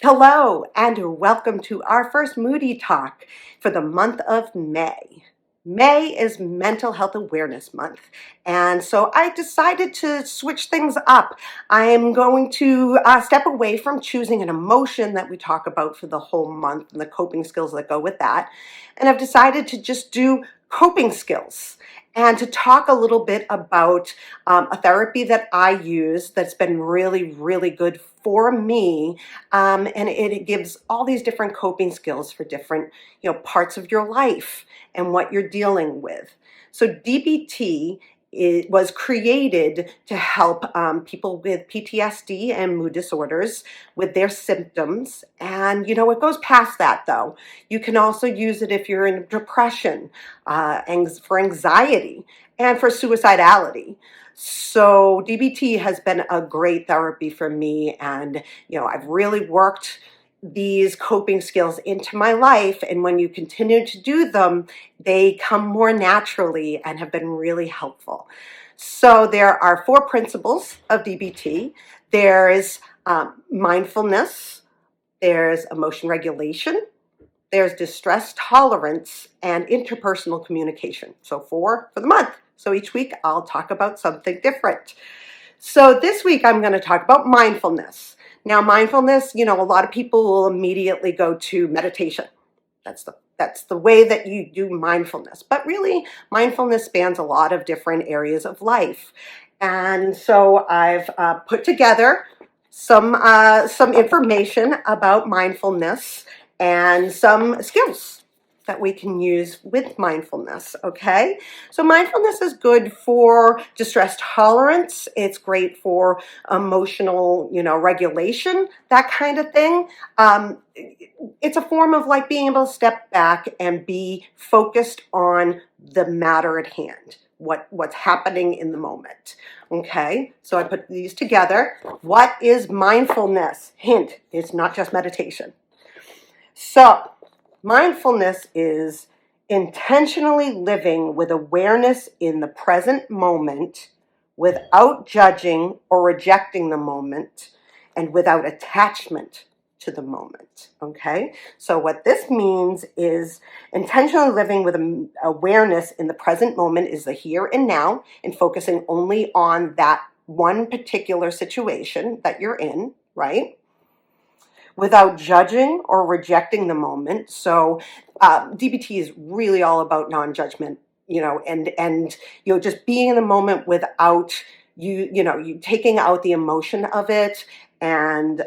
Hello, and welcome to our first Moody Talk for the month of May. May is Mental Health Awareness Month, and so I decided to switch things up. I am going to step away from choosing an emotion that we talk about for the whole month and the coping skills that go with that, and I've decided to just do coping skills and to talk a little bit about a therapy that I use that's been really, really good for me, and it gives all these different coping skills for different, parts of your life and what you're dealing with. So DBT was created to help people with PTSD and mood disorders with their symptoms. And, it goes past that, though. You can also use it if you're in depression, for anxiety, and for suicidality. So DBT has been a great therapy for me, and I've really worked these coping skills into my life, and when you continue to do them, they come more naturally and have been really helpful. So there are 4 principles of DBT. There's mindfulness, there's emotion regulation, there's distress tolerance, and interpersonal communication. So 4 for the month. So each week I'll talk about something different. So this week I'm going to talk about mindfulness. Now, mindfulness, a lot of people will immediately go to meditation. That's the way that you do mindfulness. But really, mindfulness spans a lot of different areas of life. And so I've put together some information about mindfulness and some skills that we can use with mindfulness, okay? So mindfulness is good for distress tolerance. It's great for emotional, regulation, that kind of thing. It's a form of like being able to step back and be focused on the matter at hand, what's happening in the moment. Okay, so I put these together. What is mindfulness? Hint, it's not just meditation. So mindfulness is intentionally living with awareness in the present moment without judging or rejecting the moment and without attachment to the moment, okay? So what this means is intentionally living with awareness in the present moment is the here and now and focusing only on that one particular situation that you're in, right? Without judging or rejecting the moment. So DBT is really all about non-judgment, and just being in the moment without you taking out the emotion of it and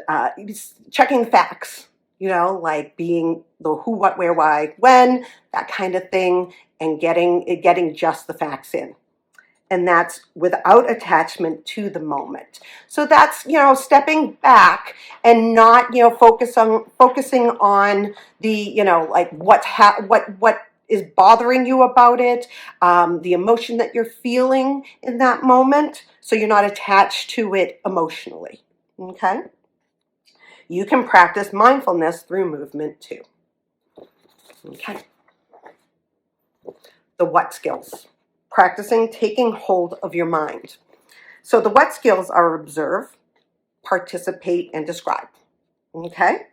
checking facts, like being the who, what, where, why, when, that kind of thing, and getting just the facts in. And that's without attachment to the moment. So that's, stepping back and not, focusing on the, like what is bothering you about it, the emotion that you're feeling in that moment. So you're not attached to it emotionally. Okay. You can practice mindfulness through movement too. Okay. The what skills? Practicing taking hold of your mind. So the what skills are observe, participate, and describe. Okay?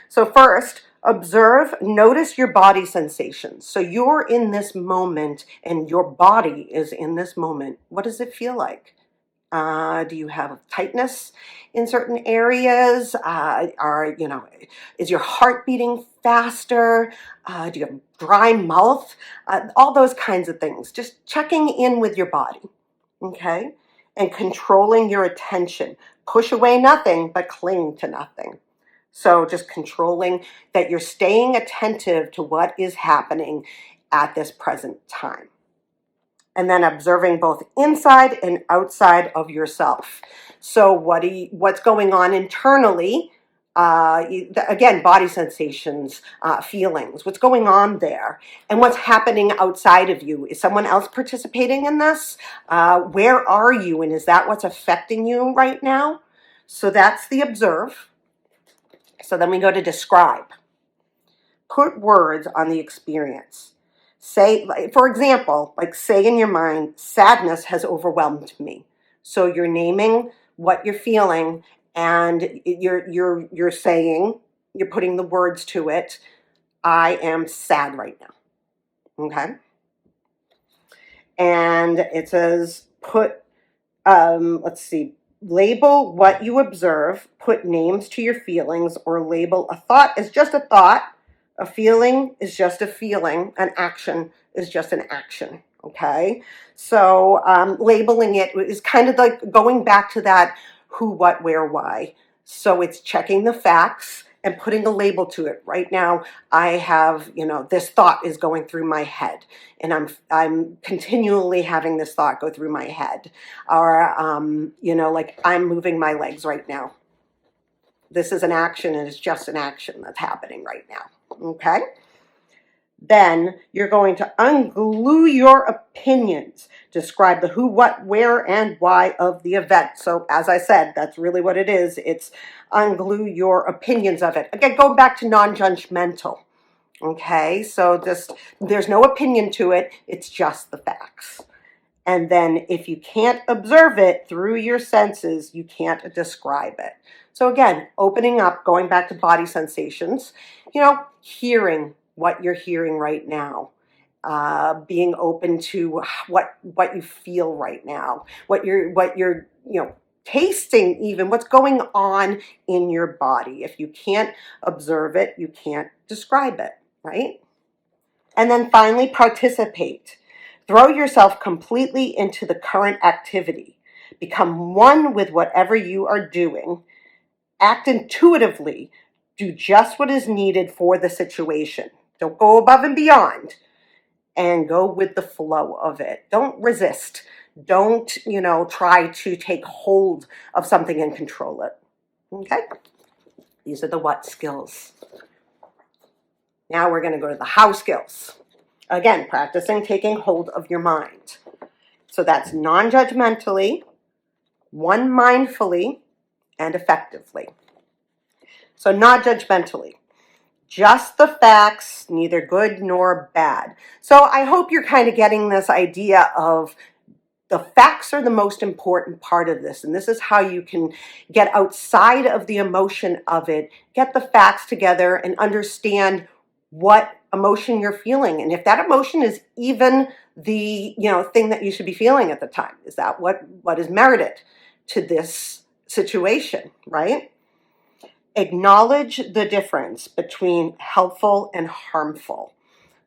So first, observe, notice your body sensations. So you're in this moment and your body is in this moment. What does it feel like? Do you have tightness in certain areas? Is your heart beating faster? Do you have dry mouth? All those kinds of things. Just checking in with your body, okay? And controlling your attention. Push away nothing, but cling to nothing. So just controlling that you're staying attentive to what is happening at this present time. And then observing both inside and outside of yourself. So what's going on internally? Again, body sensations, feelings. What's going on there, and what's happening outside of you? Is someone else participating in this? Where are you, and is that what's affecting you right now? So that's the observe. So then we go to describe. Put words on the experience. Say, for example, say in your mind, sadness has overwhelmed me. So you're naming what you're feeling and you're saying, you're putting the words to it, I am sad right now. Okay? And it says let's see, label what you observe, put names to your feelings, or label a thought as just a thought, a feeling is just a feeling, an action is just an action. Okay? So labeling it is kind of like going back to that who, what, where, why. So it's checking the facts and putting a label to it. Right now, I have, this thought is going through my head, and I'm continually having this thought go through my head, or like I'm moving my legs right now. This is an action, and it's just an action that's happening right now. Okay? Then you're going to unglue your opinions. Describe the who, what, where, and why of the event. So as I said, that's really what it is. It's unglue your opinions of it. Again, going back to non-judgmental. Okay, so there's no opinion to it. It's just the facts. And then if you can't observe it through your senses, you can't describe it. So again, opening up, going back to body sensations, hearing what you're hearing right now, being open to what you feel right now, what you're tasting, even what's going on in your body. If you can't observe it, you can't describe it, right? And then finally, participate. Throw yourself completely into the current activity. Become one with whatever you are doing. Act intuitively. Do just what is needed for the situation. Don't go above and beyond. And go with the flow of it. Don't resist. Don't, try to take hold of something and control it. Okay? These are the what skills. Now we're going to go to the how skills. Again, practicing taking hold of your mind. So that's non-judgmentally, one mindfully, and effectively. So not judgmentally. Just the facts, neither good nor bad. So I hope you're kind of getting this idea of the facts are the most important part of this. And this is how you can get outside of the emotion of it, get the facts together and understand what emotion you're feeling. And if that emotion is even the, thing that you should be feeling at the time, is that what is merited to this situation, right? Acknowledge the difference between helpful and harmful.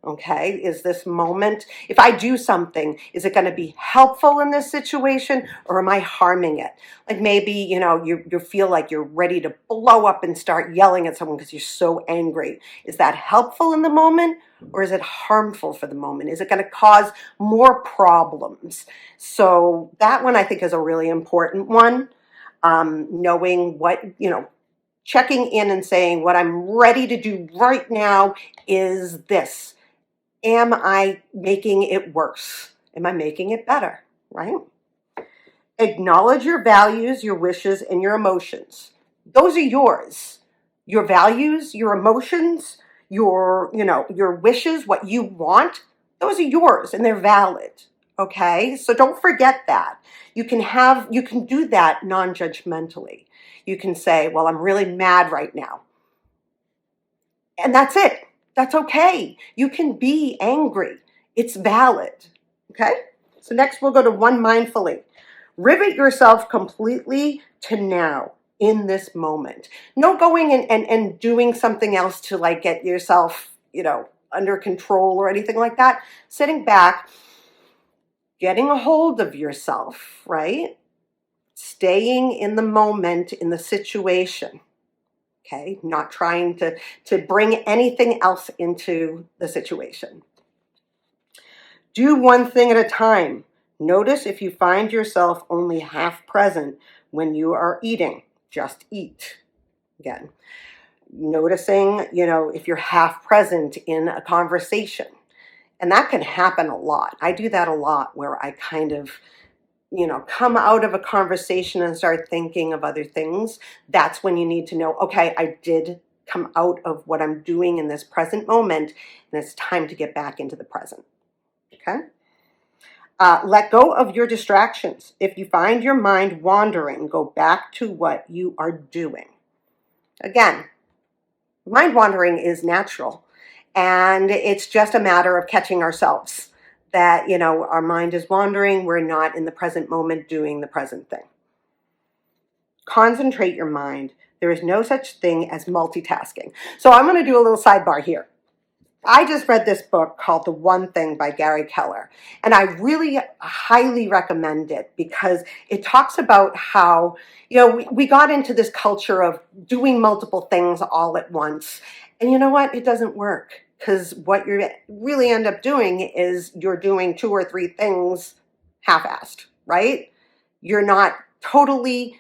Okay, is this moment, if I do something, is it going to be helpful in this situation, or am I harming it? Like maybe, you feel like you're ready to blow up and start yelling at someone because you're so angry. Is that helpful in the moment, or is it harmful for the moment? Is it going to cause more problems? So that one I think is a really important one. Knowing what, checking in and saying what I'm ready to do right now is this. Am I making it worse? Am I making it better? Right? Acknowledge your values, your wishes, and your emotions. Those are yours. Your values, your emotions, your wishes, what you want, those are yours and they're valid. Okay? So don't forget that. You can do that non-judgmentally. You can say, well, I'm really mad right now. And that's it. That's okay. You can be angry. It's valid. Okay? So next we'll go to one mindfully. Rivet yourself completely to now, in this moment. No going and doing something else to like get yourself, under control or anything like that. Sitting back, getting a hold of yourself, right? Staying in the moment, in the situation. Okay, not trying to bring anything else into the situation. Do one thing at a time. Notice if you find yourself only half present when you are eating. Just eat. Again, noticing, if you're half present in a conversation. And that can happen a lot. I do that a lot where I kind of come out of a conversation and start thinking of other things. That's when you need to know, okay, I did come out of what I'm doing in this present moment, and it's time to get back into the present. Okay? Let go of your distractions. If you find your mind wandering, go back to what you are doing. Again, mind wandering is natural, and it's just a matter of catching ourselves that, our mind is wandering. We're not in the present moment doing the present thing. Concentrate your mind. There is no such thing as multitasking. So I'm going to do a little sidebar here. I just read this book called The One Thing by Gary Keller, and I really highly recommend it because it talks about how, we got into this culture of doing multiple things all at once. And you know what? It doesn't work, because what you really end up doing is you're doing 2 or 3 things half-assed, right? You're not totally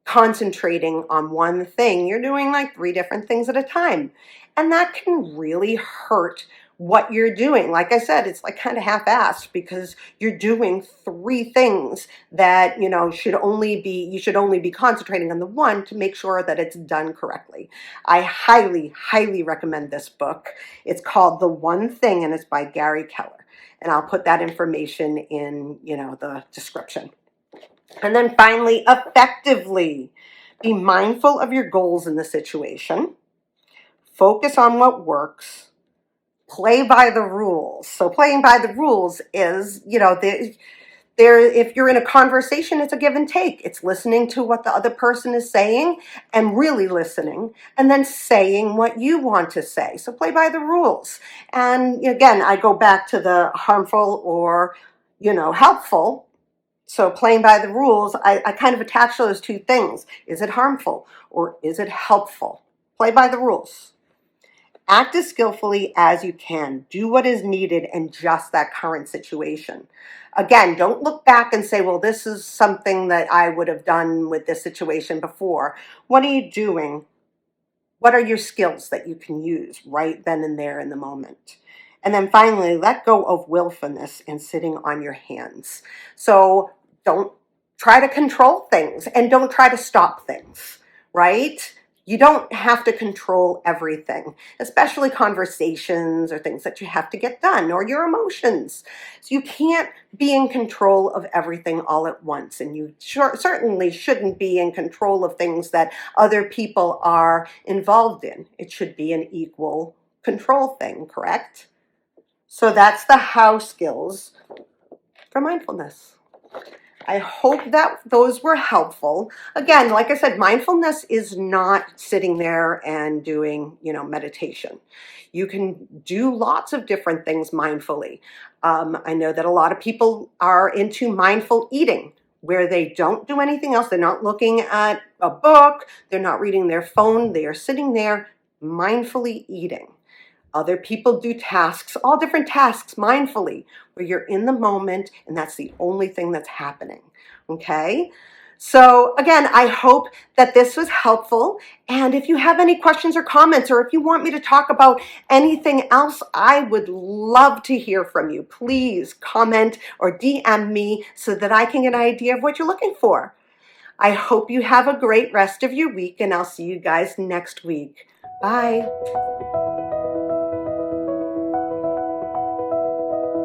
concentrating on one thing. You're doing like 3 different things at a time. And that can really hurt what you're doing. Like I said, it's like kind of half-assed because you're doing 3 things that, you should only be concentrating on the one to make sure that it's done correctly. I highly, highly recommend this book. It's called The One Thing, and it's by Gary Keller. And I'll put that information in, the description. And then finally, effectively, be mindful of your goals in the situation. Focus on what works. Play by the rules. So playing by the rules is, if you're in a conversation, it's a give and take. It's listening to what the other person is saying and really listening, and then saying what you want to say. So play by the rules. And again, I go back to the harmful or, helpful. So playing by the rules, I kind of attach those 2 things. Is it harmful or is it helpful? Play by the rules. Act as skillfully as you can. Do what is needed in just that current situation. Again, don't look back and say, well, this is something that I would have done with this situation before. What are you doing? What are your skills that you can use right then and there in the moment? And then finally, let go of willfulness and sitting on your hands. So don't try to control things and don't try to stop things, right? You don't have to control everything, especially conversations or things that you have to get done, or your emotions. So you can't be in control of everything all at once, and you certainly shouldn't be in control of things that other people are involved in. It should be an equal control thing, correct? So that's the how skills for mindfulness. I hope that those were helpful. Again, like I said, mindfulness is not sitting there and doing, meditation. You can do lots of different things mindfully. I know that a lot of people are into mindful eating, where they don't do anything else. They're not looking at a book. They're not reading their phone. They are sitting there mindfully eating. Other people do tasks, all different tasks mindfully, where you're in the moment and that's the only thing that's happening, okay? So again, I hope that this was helpful. And if you have any questions or comments, or if you want me to talk about anything else, I would love to hear from you. Please comment or DM me so that I can get an idea of what you're looking for. I hope you have a great rest of your week, and I'll see you guys next week. Bye.